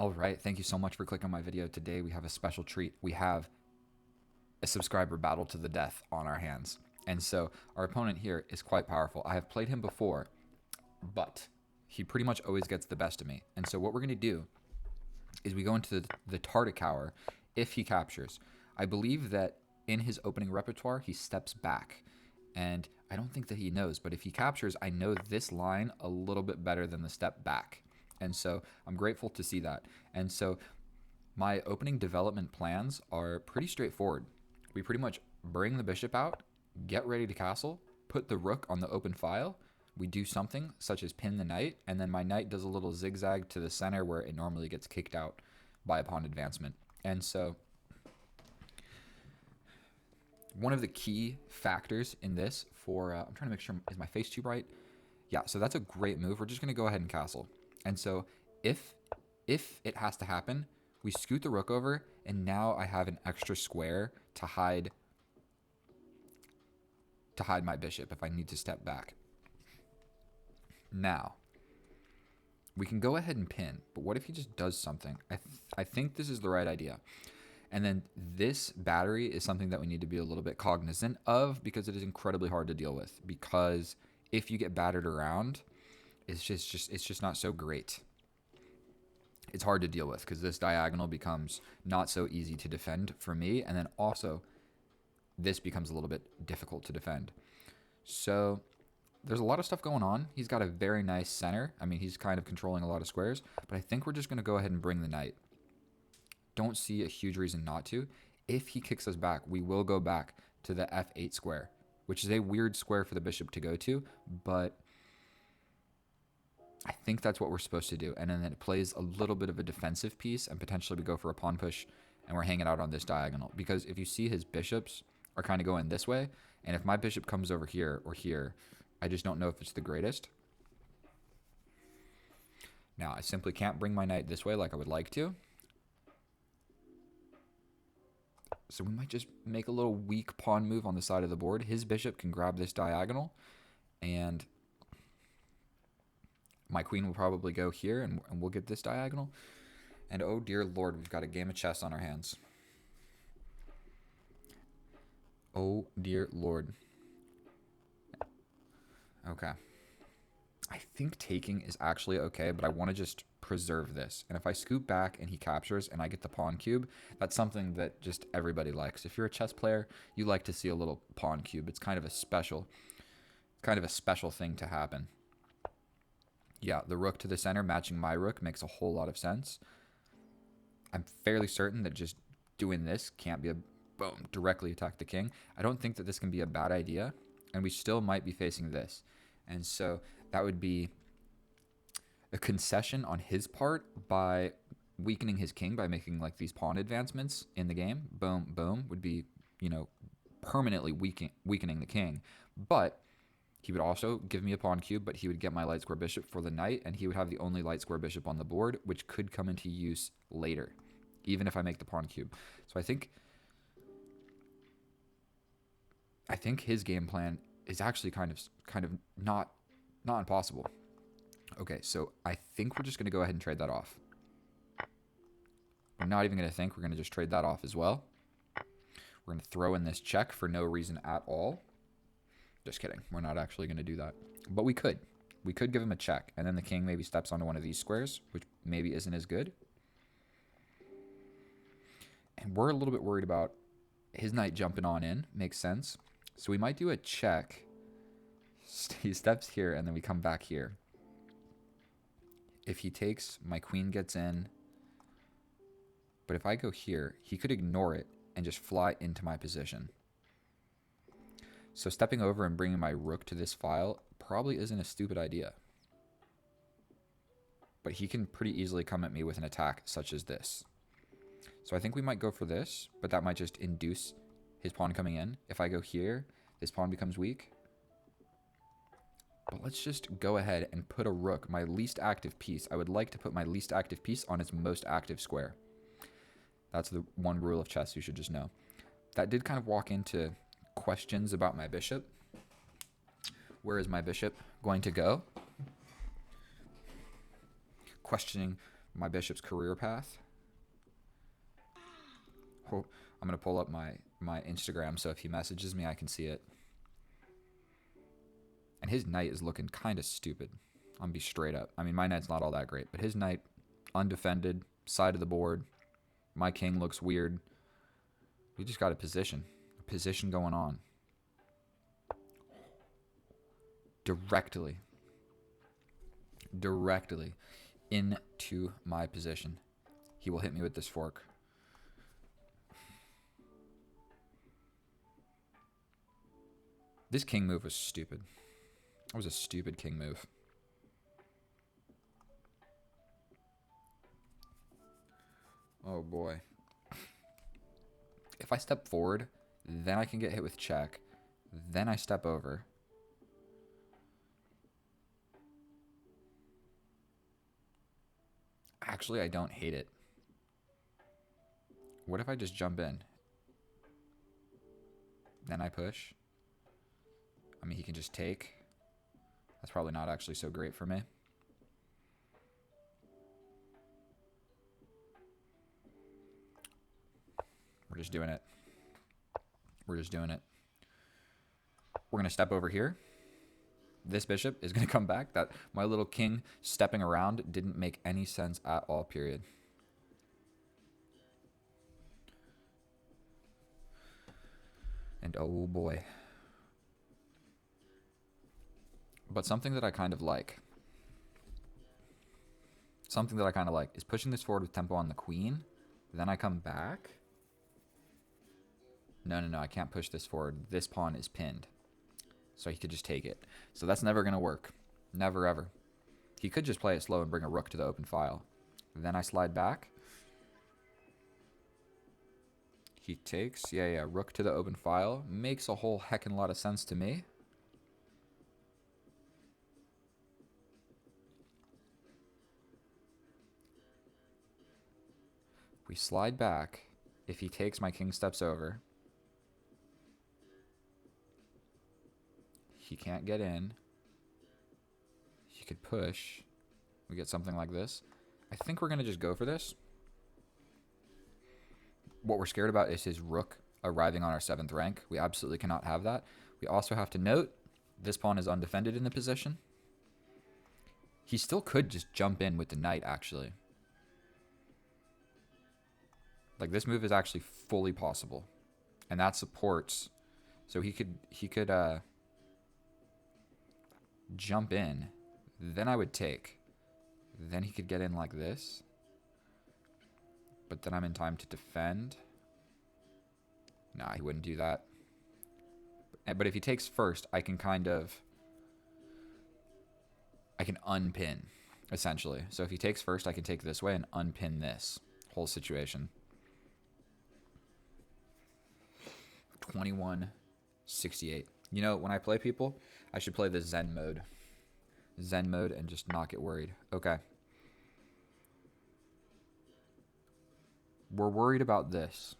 All right, thank you so much for clicking on my video. Today we have a special treat. We have a subscriber battle to the death on our hands. And so our opponent here is quite powerful. I have played him before, but he pretty much always gets the best of me. And so what we're going to do is we go into the Tartakower if he captures. I believe that in his opening repertoire, he steps back. And I don't think that he knows, but if he captures, I know this line a little bit better than the step back. And so I'm grateful to see that. And so my opening development plans are pretty straightforward. We pretty much bring the bishop out, get ready to castle, put the rook on the open file. We do something such as pin the knight, and then my knight does a little zigzag to the center where it normally gets kicked out by a pawn advancement. And so one of the key factors in this for, I'm trying to make sure, is my face too bright? Yeah, so that's a great move. We're just going to go ahead and castle. And so if it has to happen, we scoot the rook over, and now I have an extra square to hide my bishop if I need to step back. Now, we can go ahead and pin, but what if he just does something? I think this is the right idea. And then this battery is something that we need to be a little bit cognizant of because it is incredibly hard to deal with. Because if you get battered around, it's just not so great. It's hard to deal with because this diagonal becomes not so easy to defend for me. And then also, this becomes a little bit difficult to defend. So there's a lot of stuff going on. He's got a very nice center. I mean, he's kind of controlling a lot of squares. But I think we're just going to go ahead and bring the knight. Don't see a huge reason not to. If he kicks us back, we will go back to the f8 square, which is a weird square for the bishop to go to, but I think that's what we're supposed to do. And then it plays a little bit of a defensive piece, and potentially we go for a pawn push, and we're hanging out on this diagonal. Because if you see, his bishops are kind of going this way, and if my bishop comes over here or here, I just don't know if it's the greatest. Now, I simply can't bring my knight this way like I would like to. So we might just make a little weak pawn move on the side of the board. His bishop can grab this diagonal, and my queen will probably go here, and we'll get this diagonal. And oh dear lord, we've got a game of chess on our hands. Oh dear lord. Okay. I think taking is actually okay, but I want to just preserve this. And if I scoot back and he captures and I get the pawn cube, that's something that just everybody likes. If you're a chess player, you like to see a little pawn cube. It's kind of a special thing to happen. Yeah, the rook to the center matching my rook makes a whole lot of sense. I'm fairly certain that just doing this can't be a boom, directly attack the king. I don't think that this can be a bad idea, and we still might be facing this. And so that would be a concession on his part by weakening his king by making like these pawn advancements in the game. Boom, boom would be, permanently weakening the king. But he would also give me a pawn cube, but he would get my light square bishop for the knight, and he would have the only light square bishop on the board, which could come into use later, even if I make the pawn cube. So I think his game plan is actually kind of not impossible. Okay, so I think we're just going to go ahead and trade that off. We're not even going to think. We're going to just trade that off as well. We're going to throw in this check for no reason at all. Just kidding. We're not actually going to do that. But we could. We could give him a check, and then the king maybe steps onto one of these squares, which maybe isn't as good. And we're a little bit worried about his knight jumping on in. Makes sense. So we might do a check. He steps here, and then we come back here. If he takes, my queen gets in. But if I go here, he could ignore it and just fly into my position. So stepping over and bringing my rook to this file probably isn't a stupid idea. But he can pretty easily come at me with an attack such as this. So I think we might go for this, but that might just induce his pawn coming in. If I go here, this pawn becomes weak. But let's just go ahead and put a rook, my least active piece. I would like to put my least active piece on its most active square. That's the one rule of chess you should just know. That did kind of walk into questions about my bishop. Where is my bishop going to go? Questioning my bishop's career path. Oh, I'm going to pull up my Instagram so if he messages me, I can see it. And his knight is looking kind of stupid. I'm going to be straight up. I mean, my knight's not all that great, but his knight, undefended, side of the board. My king looks weird. We just got a position going on. Directly into my position. He will hit me with this fork. This king move was stupid. That was a stupid king move. Oh boy. If I step forward, then I can get hit with check. Then I step over. Actually, I don't hate it. What if I just jump in? Then I push. I mean, he can just take. That's probably not actually so great for me. We're just doing it. We're just doing it. We're going to step over here. This bishop is going to come back. That my little king stepping around didn't make any sense at all, period. And oh boy. But something that I kind of like. Something that I kind of like is pushing this forward with tempo on the queen. Then I come back. No, I can't push this forward. This pawn is pinned. So he could just take it. So that's never going to work. Never, ever. He could just play it slow and bring a rook to the open file. Then I slide back. He takes. Yeah, rook to the open file. Makes a whole heckin' lot of sense to me. We slide back. If he takes, my king steps over. He can't get in. He could push. We get something like this. I think we're going to just go for this. What we're scared about is his rook arriving on our 7th rank. We absolutely cannot have that. We also have to note this pawn is undefended in the position. He still could just jump in with the knight, actually. Like, this move is actually fully possible. And that supports. So he could jump in. Then I would take. Then he could get in like this. But then I'm in time to defend. Nah, he wouldn't do that. But if he takes first, I can unpin, essentially. So if he takes first, I can take this way and unpin this whole situation. 21-68. You know, when I play people, I should play the Zen mode. Zen mode and just not get worried. Okay. We're worried about this.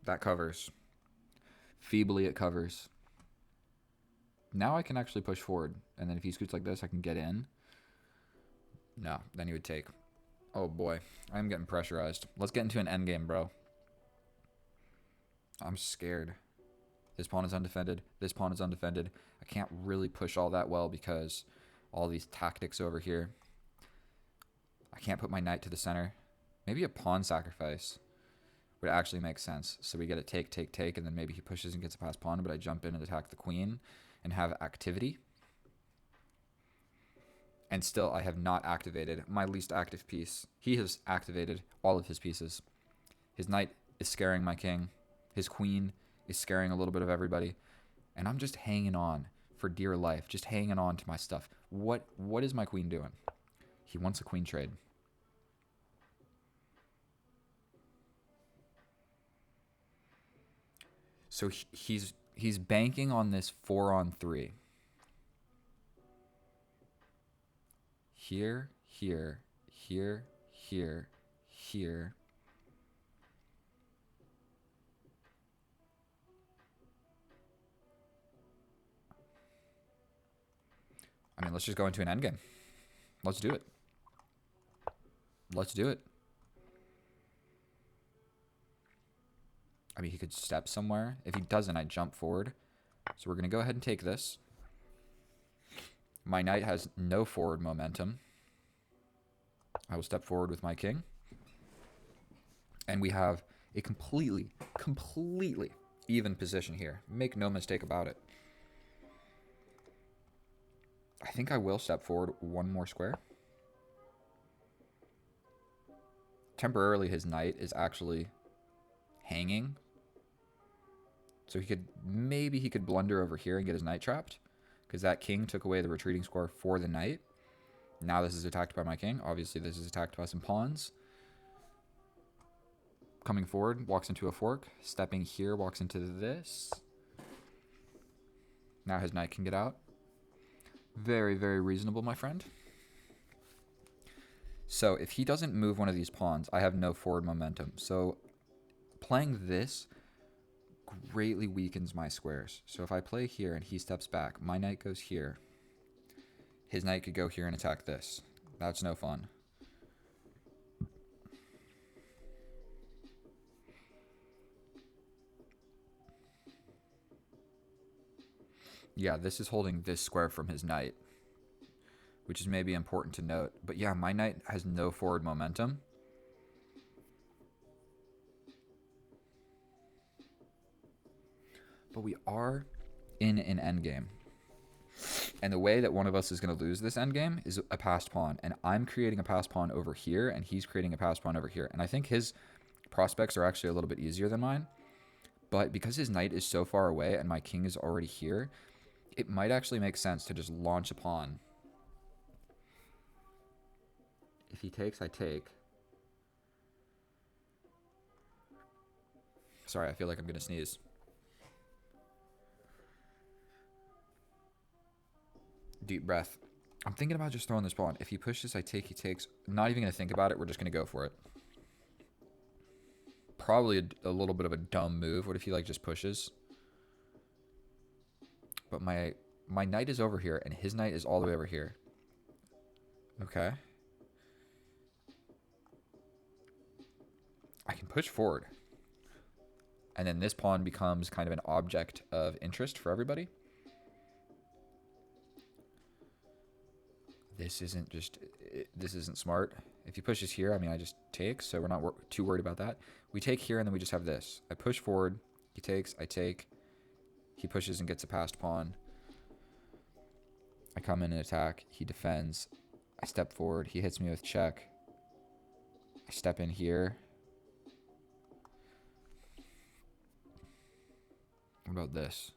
That covers. Feebly it covers. Now I can actually push forward. And then if he scoots like this, I can get in. No, then he would take. Oh boy, I'm getting pressurized. Let's get into an endgame, bro. I'm scared. This pawn is undefended. This pawn is undefended. I can't really push all that well because all these tactics over here. I can't put my knight to the center. Maybe a pawn sacrifice would actually make sense. So we get a take, and then maybe he pushes and gets a pass pawn, but I jump in and attack the queen and have activity. And still, I have not activated my least active piece. He has activated all of his pieces. His knight is scaring my king. His queen is scaring a little bit of everybody. And I'm just hanging on for dear life. Just hanging on to my stuff. What is my queen doing? He wants a queen trade. So he's banking on this 4-on-3. Here, here, here, here, here. let's just go into an endgame. Let's do it. Let's do it. I mean, he could step somewhere. If he doesn't, I jump forward. So we're going to go ahead and take this. My knight has no forward momentum. I will step forward with my king. And we have a completely even position here. Make no mistake about it. I think I will step forward one more square. Temporarily, his knight is actually hanging. So maybe he could blunder over here and get his knight trapped, because that king took away the retreating square for the knight. Now this is attacked by my king. Obviously, this is attacked by some pawns. Coming forward, walks into a fork. Stepping here, walks into this. Now his knight can get out. Very, very reasonable, my friend. So if he doesn't move one of these pawns, I have no forward momentum. So playing this greatly weakens my squares. So if I play here and he steps back, my knight goes here. His knight could go here and attack this. That's no fun. Yeah, this is holding this square from his knight, which is maybe important to note. But yeah, my knight has no forward momentum. But we are in an endgame. And the way that one of us is going to lose this endgame is a passed pawn. And I'm creating a passed pawn over here, and he's creating a passed pawn over here. And I think his prospects are actually a little bit easier than mine. But because his knight is so far away and my king is already here, it might actually make sense to just launch a pawn. If he takes, I take. Sorry, I feel like I'm going to sneeze. Deep breath. I'm thinking about just throwing this pawn. If he pushes, I take, he takes. Not even going to think about it. We're just going to go for it. Probably a little bit of a dumb move. What if he like just pushes? But my knight is over here, and his knight is all the way over here. Okay. I can push forward. And then this pawn becomes kind of an object of interest for everybody. This isn't smart. If he pushes here, I mean, I just take, so we're not too worried about that. We take here, and then we just have this. I push forward. He takes, I take. He pushes and gets a passed pawn. I come in and attack. He defends. I step forward. He hits me with check. I step in here. What about this?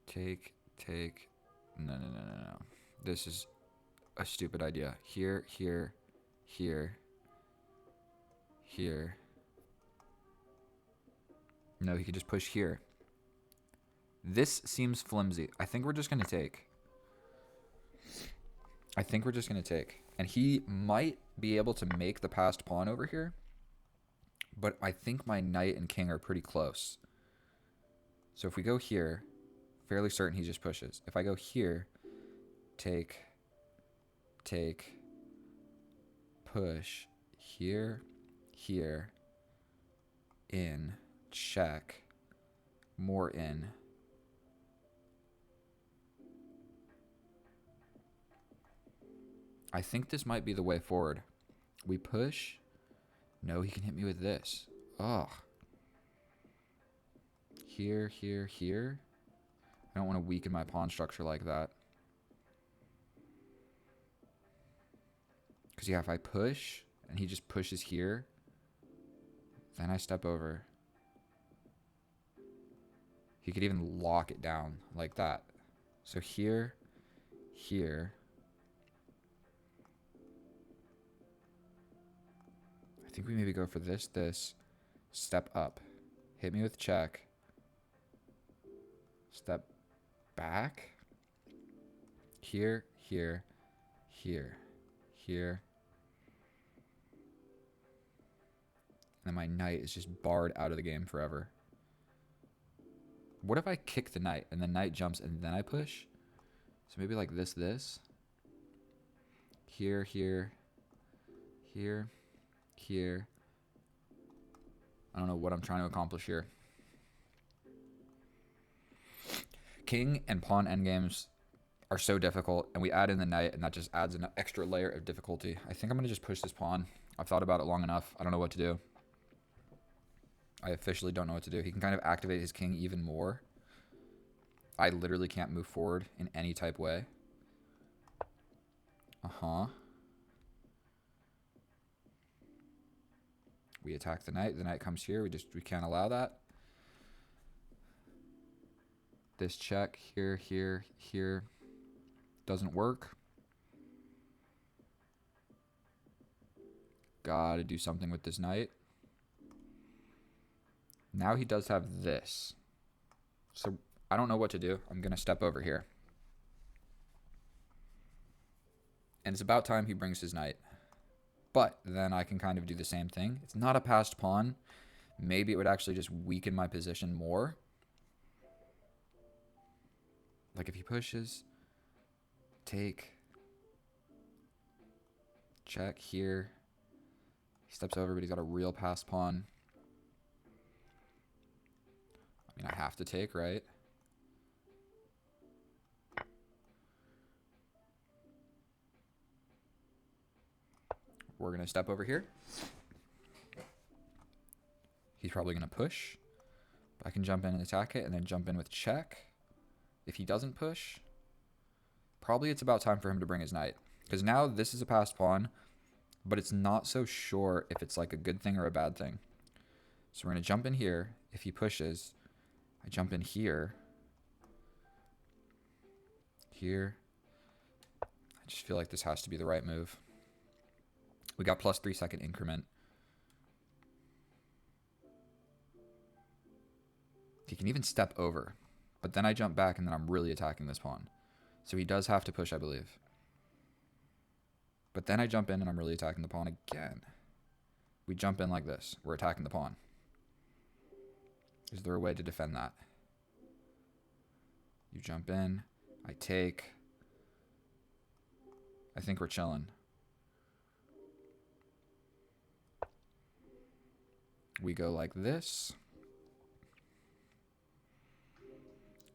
Take. No. This is a stupid idea. Here. No, he could just push here. This seems flimsy. I think we're just going to take. And he might be able to make the passed pawn over here. But I think my knight and king are pretty close. So if we go here, fairly certain he just pushes. If I go here, take, push, here, in, check, more in. I think this might be the way forward. We push. No, he can hit me with this. Ugh. Here. I don't want to weaken my pawn structure like that. Because, yeah, if I push and he just pushes here, then I step over. He could even lock it down like that. So here. I think we maybe go for this, step up, hit me with check, step back, here. And my knight is just barred out of the game forever. What if I kick the knight and the knight jumps and then I push? So maybe like this. Here, here, here, here. I don't know what I'm trying to accomplish here. King and pawn endgames are so difficult, and we add in the knight, and that just adds an extra layer of difficulty. I think I'm going to just push this pawn. I've thought about it long enough. I don't know what to do. I officially don't know what to do. He can kind of activate his king even more. I literally can't move forward in any type way. We attack the knight. The knight comes here. We can't allow that. This check here, here, here doesn't work. Gotta do something with this knight. Now he does have this. So I don't know what to do. I'm gonna step over here. And it's about time he brings his knight. But then I can kind of do the same thing. It's not a passed pawn. Maybe it would actually just weaken my position more. Like if he pushes, take, check here. He steps over, but he's got a real passed pawn. I mean, I have to take, right? We're going to step over here. He's probably going to push. I can jump in and attack it and then jump in with check. If he doesn't push, probably it's about time for him to bring his knight. Because now this is a passed pawn, but it's not so sure if it's like a good thing or a bad thing. So we're going to jump in here. If he pushes, I jump in here. Here. I just feel like this has to be the right move. We got plus 3 second increment. He can even step over. But then I jump back and then I'm really attacking this pawn. So he does have to push, I believe. But then I jump in and I'm really attacking the pawn again. We jump in like this. We're attacking the pawn. Is there a way to defend that? You jump in. I take. I think we're chilling. We go like this.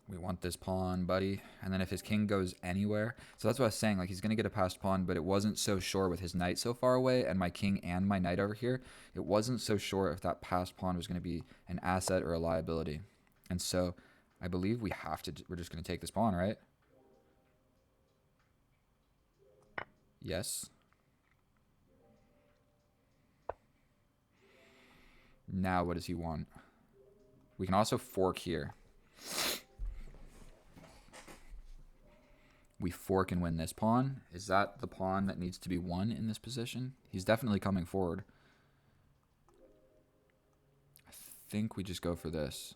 We want this pawn, buddy. And then if his king goes anywhere. So that's what I was saying. Like he's going to get a passed pawn, but it wasn't so sure with his knight so far away and my king and my knight over here. It wasn't so sure if that passed pawn was going to be an asset or a liability. And so I believe we're just going to take this pawn, right? Yes. Now what does he want? We can also fork here. We fork and win this pawn. Is that the pawn that needs to be won in this position? He's definitely coming forward. I think we just go for this.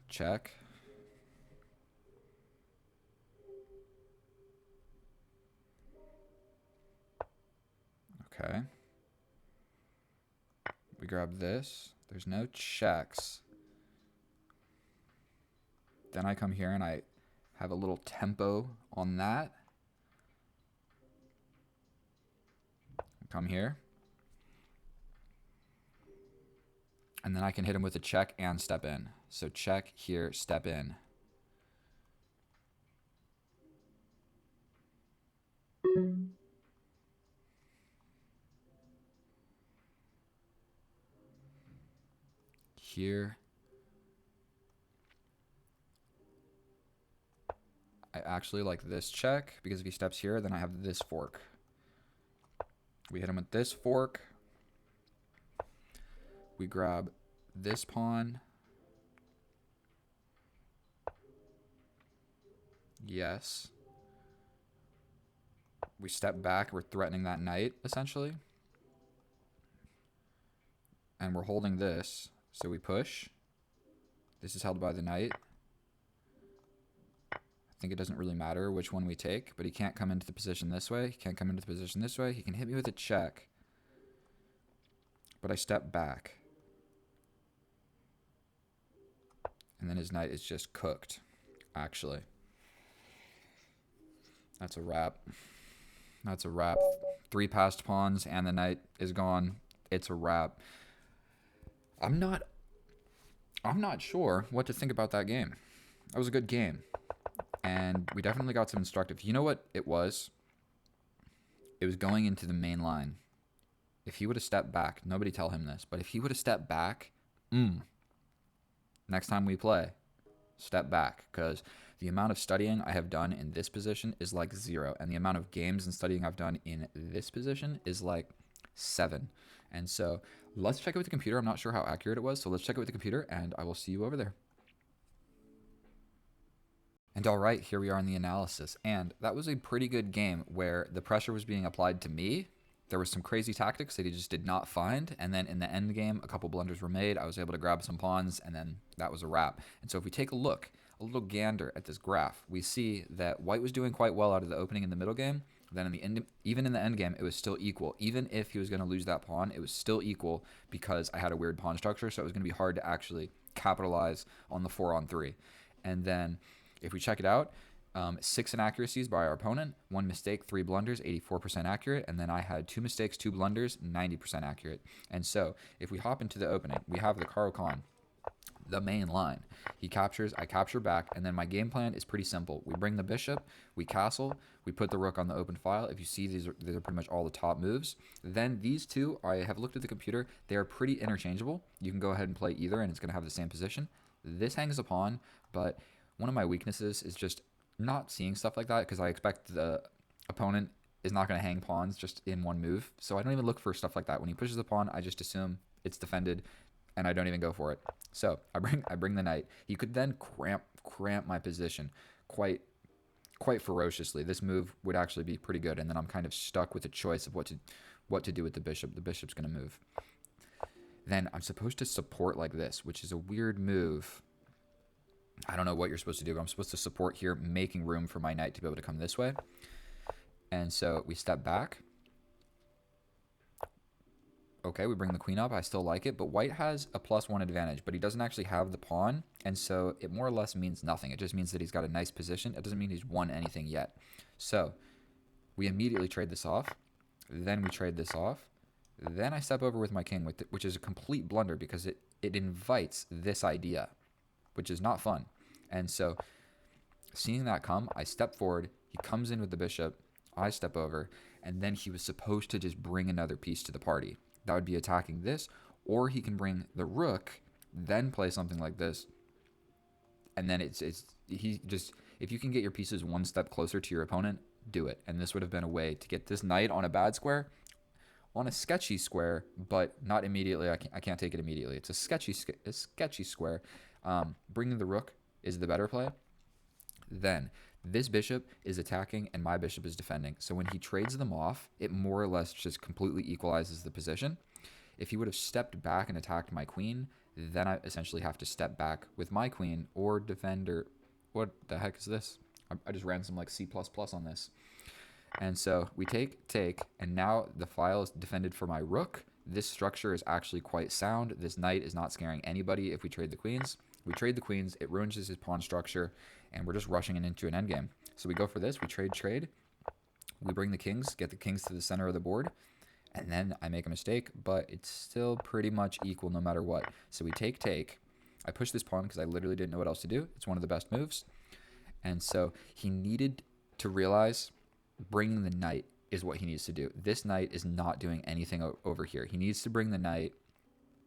Check. Okay. We grab this. There's no checks. Then I come here and I have a little tempo on that. Come here. And then I can hit him with a check and step in. So check here, step in. Here. I actually like this check because if he steps here, then I have this fork. We hit him with this fork. We grab this pawn. Yes. We step back. We're threatening that knight, essentially. And we're holding this. So we push. This is held by the knight. I think it doesn't really matter which one we take, but he can't come into the position this way. He can't come into the position this way. He can hit me with a check. But I step back. And then his knight is just cooked. actually. That's a wrap. That's a wrap. 3 passed pawns and the knight is gone. It's a wrap. I'm not I'm not sure what to think about that game. That was a good game. And we definitely got some instructive. You know what it was? It was going into the main line. If he would have stepped back, nobody tell him this, but if he would have stepped back, next time we play, step back, because the amount of studying I have done in this position is like 0, and the amount of games and studying I've done in this position is like 7. And so let's check it with the computer. I'm not sure how accurate it was, so let's check it with the computer, and I will see you over there. And all right, here we are in the analysis. And that was a pretty good game where the pressure was being applied to me. There was some crazy tactics that he just did not find. And then in the end game, a couple blunders were made. I was able to grab some pawns, and then that was a wrap. And so if we take a look, a little gander at this graph, we see that white was doing quite well out of the opening in the middle game. Then in the end, even in the end game, it was still equal. Even if he was going to lose that pawn, it was still equal because I had a weird pawn structure. So it was going to be hard to actually capitalize on the 4-on-3. And then if we check it out, 6 inaccuracies by our opponent, 1 mistake, 3 blunders, 84% accurate, and then I had 2 mistakes, 2 blunders, 90% accurate. And so if we hop into the opening, we have the Caro-Kann, the main line. He captures, I capture back, and then my game plan is pretty simple. We bring the bishop, we castle, we put the rook on the open file. If you see, these are pretty much all the top moves. Then these two, I have looked at the computer, they are pretty interchangeable. You can go ahead and play either, and it's going to have the same position. This hangs a pawn, but one of my weaknesses is just not seeing stuff like that because I expect the opponent is not going to hang pawns just in one move. So I don't even look for stuff like that. When he pushes the pawn, I just assume it's defended, and I don't even go for it. So I bring the knight. He could then cramp my position quite ferociously. This move would actually be pretty good, and then I'm kind of stuck with a choice of what to do with the bishop. The bishop's going to move. Then I'm supposed to support like this, which is a weird move. I don't know what you're supposed to do, but I'm supposed to support here, making room for my knight to be able to come this way. And so we step back. Okay, we bring the queen up. I still like it, but white has a +1 advantage, but he doesn't actually have the pawn, and so it more or less means nothing. It just means that he's got a nice position. It doesn't mean he's won anything yet. So we immediately trade this off. Then we trade this off. Then I step over with my king, which is a complete blunder because it invites this idea, which is not fun. And so seeing that come, I step forward. He comes in with the bishop. I step over. And then he was supposed to just bring another piece to the party. That would be attacking this. Or he can bring the rook, then play something like this. And then if you can get your pieces one step closer to your opponent, do it. And this would have been a way to get this knight on a bad square, on a sketchy square, but not immediately. I can't take it immediately. It's a sketchy square. Bringing the rook is the better play. Then this bishop is attacking and my bishop is defending. So when he trades them off, it more or less just completely equalizes the position. If he would have stepped back and attacked my queen, then I essentially have to step back with my queen or defend, or what the heck is this? I just ran some like C++ on this. And so we take, and now the file is defended for my rook. This structure is actually quite sound. This knight is not scaring anybody if we trade the queens. We trade the queens, it ruins his pawn structure, and we're just rushing it into an endgame. So we go for this, we trade. We bring the kings, get the kings to the center of the board, and then I make a mistake, but it's still pretty much equal no matter what. So we take. I push this pawn because I literally didn't know what else to do. It's one of the best moves. And so he needed to realize bringing the knight is what he needs to do. This knight is not doing anything over here. He needs to bring the knight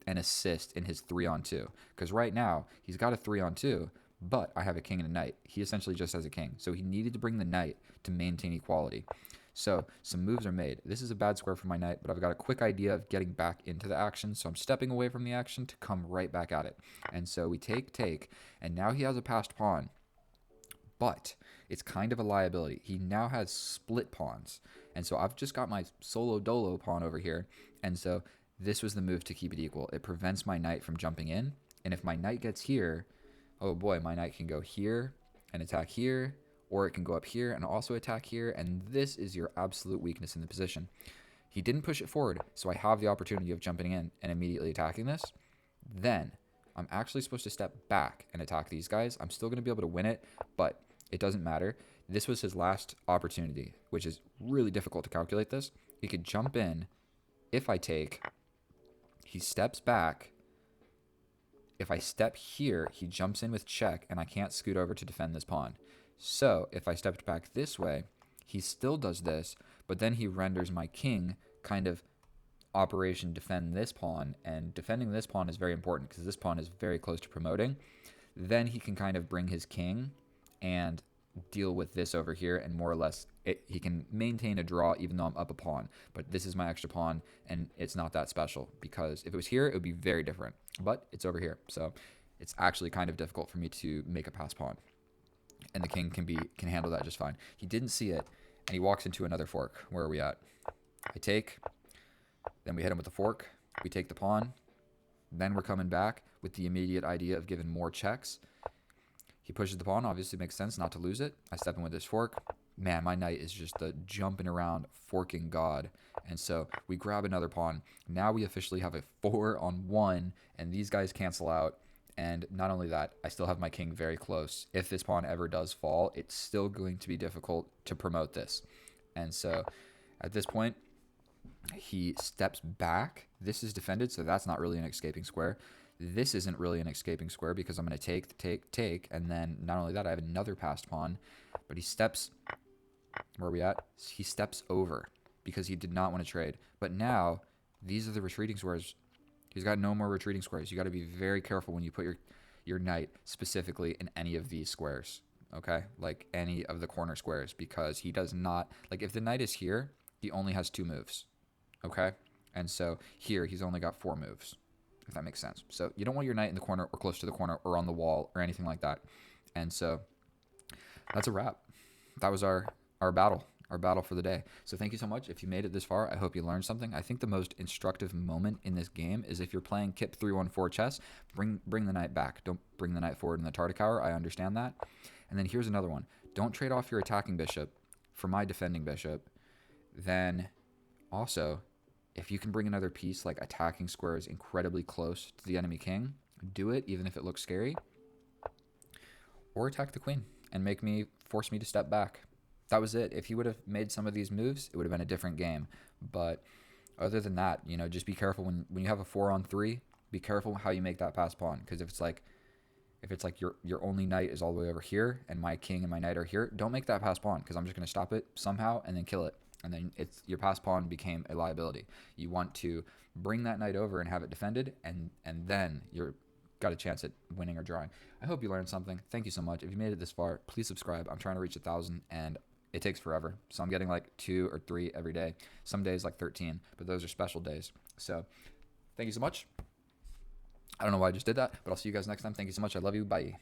and assist in his 3-on-2. Because right now, he's got a 3-on-2, but I have a king and a knight. He essentially just has a king. So he needed to bring the knight to maintain equality. So some moves are made. This is a bad square for my knight, but I've got a quick idea of getting back into the action. So I'm stepping away from the action to come right back at it. And so we take, and now he has a passed pawn. But it's kind of a liability. He now has split pawns. And so I've just got my solo dolo pawn over here. And so this was the move to keep it equal. It prevents my knight from jumping in. And if my knight gets here, oh boy, my knight can go here and attack here, or it can go up here and also attack here. And this is your absolute weakness in the position. He didn't push it forward, so I have the opportunity of jumping in and immediately attacking this. Then I'm actually supposed to step back and attack these guys. I'm still going to be able to win it, but it doesn't matter. This was his last opportunity, which is really difficult to calculate this. He could jump in. If I take, he steps back. If I step here, he jumps in with check, and I can't scoot over to defend this pawn. So if I stepped back this way, he still does this, but then he renders my king kind of operation defend this pawn, and defending this pawn is very important because this pawn is very close to promoting. Then he can kind of bring his king and deal with this over here, and more or less he can maintain a draw even though I'm up a pawn. But this is my extra pawn, and it's not that special because if it was here, it would be very different. But it's over here, so it's actually kind of difficult for me to make a pass pawn, and the king can handle that just fine. He didn't see it, and he walks into another fork. Where are we at? I take, then we hit him with the fork. We take the pawn. Then we're coming back with the immediate idea of giving more checks. He pushes the pawn. Obviously makes sense not to lose it. I step in with this fork. Man, my knight is just the jumping around forking god. And so we grab another pawn. Now we officially have a 4-on-1, and these guys cancel out. And not only that, I still have my king very close. If this pawn ever does fall, it's still going to be difficult to promote this. And so at this point, he steps back. This is defended, so that's not really an escaping square. This isn't really an escaping square because I'm going to take, and then not only that, I have another passed pawn, but he steps, where are we at? He steps over because he did not want to trade. But now, these are the retreating squares. He's got no more retreating squares. You got to be very careful when you put your knight specifically in any of these squares, okay? Like any of the corner squares, because he does not, like if the knight is here, he only has 2 moves, okay? And so here, he's only got 4 moves, if that makes sense. So you don't want your knight in the corner or close to the corner or on the wall or anything like that. And so that's a wrap. That was our battle for the day. So thank you so much. If you made it this far, I hope you learned something. I think the most instructive moment in this game is if you're playing Kip 314 chess, bring the knight back. Don't bring the knight forward in the Tartakower. I understand that. And then here's another one. Don't trade off your attacking bishop for my defending bishop. Then also, if you can bring another piece, like attacking squares incredibly close to the enemy king, do it even if it looks scary. Or attack the queen and force me to step back. That was it. If he would have made some of these moves, it would have been a different game. But other than that, just be careful when you have a 4-on-3. Be careful how you make that pass pawn, because if it's like your only knight is all the way over here and my king and my knight are here, don't make that pass pawn, because I'm just going to stop it somehow and then kill it. And then your pass pawn became a liability. You want to bring that knight over and have it defended, and then you're got a chance at winning or drawing. I hope you learned something. Thank you so much. If you made it this far, please subscribe. I'm trying to reach 1,000, and it takes forever. So I'm getting like 2 or 3 every day. Some days like 13, but those are special days. So thank you so much. I don't know why I just did that, but I'll see you guys next time. Thank you so much. I love you. Bye.